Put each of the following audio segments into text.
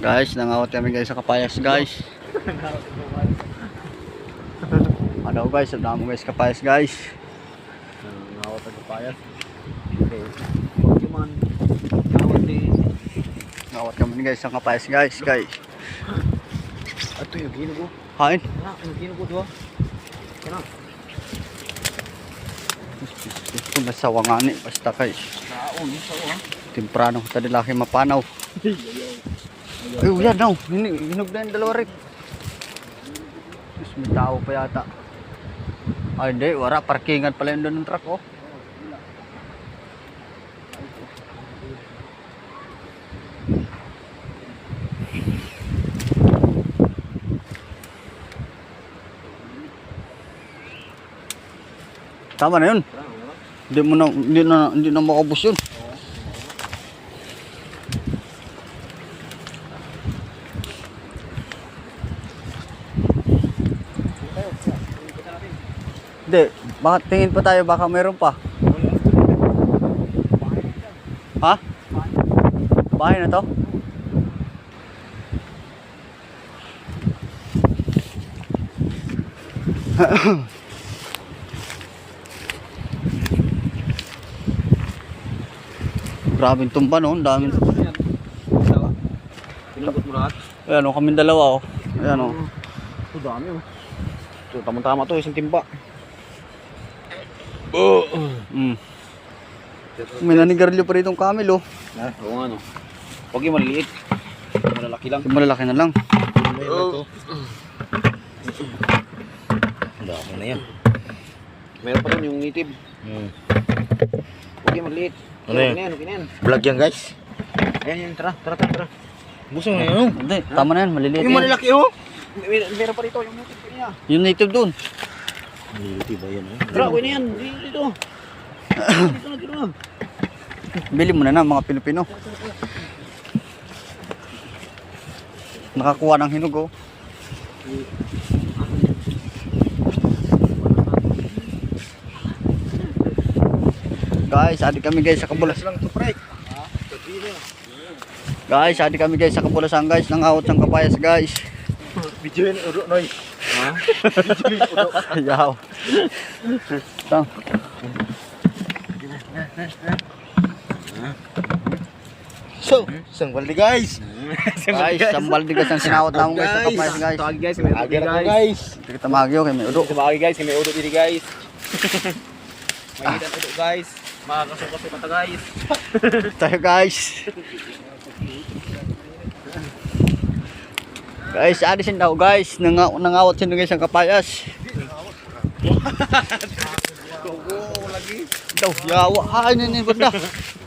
Guys, nangawat kami guys sa kapayas guys. Ano guys, ang dami guys kapayas guys. Nangawat ang kapayas. Okay. Pokemon. Nangawat din. Nangawat kami guys sa kapayas guys. Ato yung gino ko. Hain. Yung gino ko doon. Kana. Kung nasawa nga ni, basta guys. Naon, sawa. Temprano, tadi laki mapanaw. Ay, yan daw. Hinog na yung dalawa rin. Mas may tao pa yata. Ay, hindi. Wala. Parkingan pala yun doon ng truck, oh. Tama na yun. Hindi na makabos yun. Hindi, bakit tingin pa tayo, baka meron pa. Ha? Bahay na to? Grabing tumba no, daming. Pinabot mo lahat. Ayan o, kaming dalawa o. Ayan o. Ito dami oh. So, tamang-tama to, isang timba. May nanigarilyo pa rin itong camel o. Oo nga no. Huwag yung maliliit. Malalaki lang. Yung malalaki na lang. Dami na yan. Meron pa rin yung native. Huwag yung maliliit. Ano yan? Okay na yan. Vlog yan guys. Ayan, tara. Busong na yun. Hindi, tama na yan, maliliit Yung yan. malalaki oh. Meron pa rito yung native niya. Yung native dun. Maliliit ba yan? Tara, okay na yan. Dito. Dito na. Bili mo na mga Pilipino. Nakakuha ng hinog oh. Guys, adik kami guys sa Kabulasan. Lang to pre. Guys, adik kami guys sa Kabulasan guys. Nangawat ng kapayas guys. Video yun, udo noy. Ha? Video yun, udo. Ayaw. Tang. So, isang balde guys. Guys, sambal di guys ang sinawat namin guys sa kapayas guys. Tawag guys, may udo Agad dito ako guys. guys. Hindi kita magyo kay may udo. Tawag guys, may udo dito guys. May hidan udo guys. Makakasuka sa mata guys. Tayo guys. Guys, adisin daw guys. Nangawat sino guys ang kapayas. Daw, yawa. Ay, nini banda.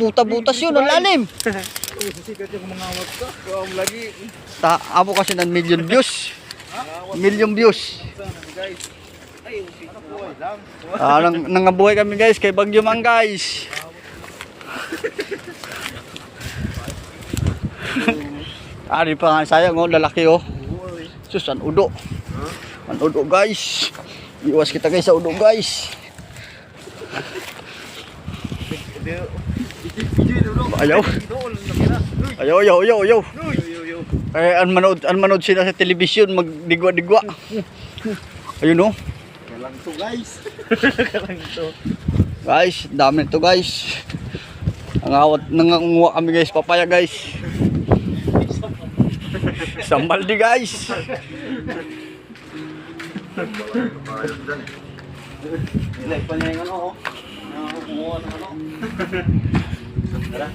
Puta-butas yun, ang lalim. Sikat yung mangawat ka. Kuha mo lagi. Amo kasi ng million views. Million views. Guys. Ay, ano po lang. Nangabuhay kami guys kay Bagyo Man guys. Ari pa nga sayang oh, lalaki oh. Sus, an udo. An udo guys. Iwas kita guys sa udo guys. Ayaw. Ayaw. Eh, an manood sila sa television, magdigwa-digwa. Ayun oh. Kalang to guys. Guys, dami nito guys. Nanganguha kami guys, papaya guys. Sambaldi guys. Like pa niya yung ano oh. Kumuha ng ano. Tara.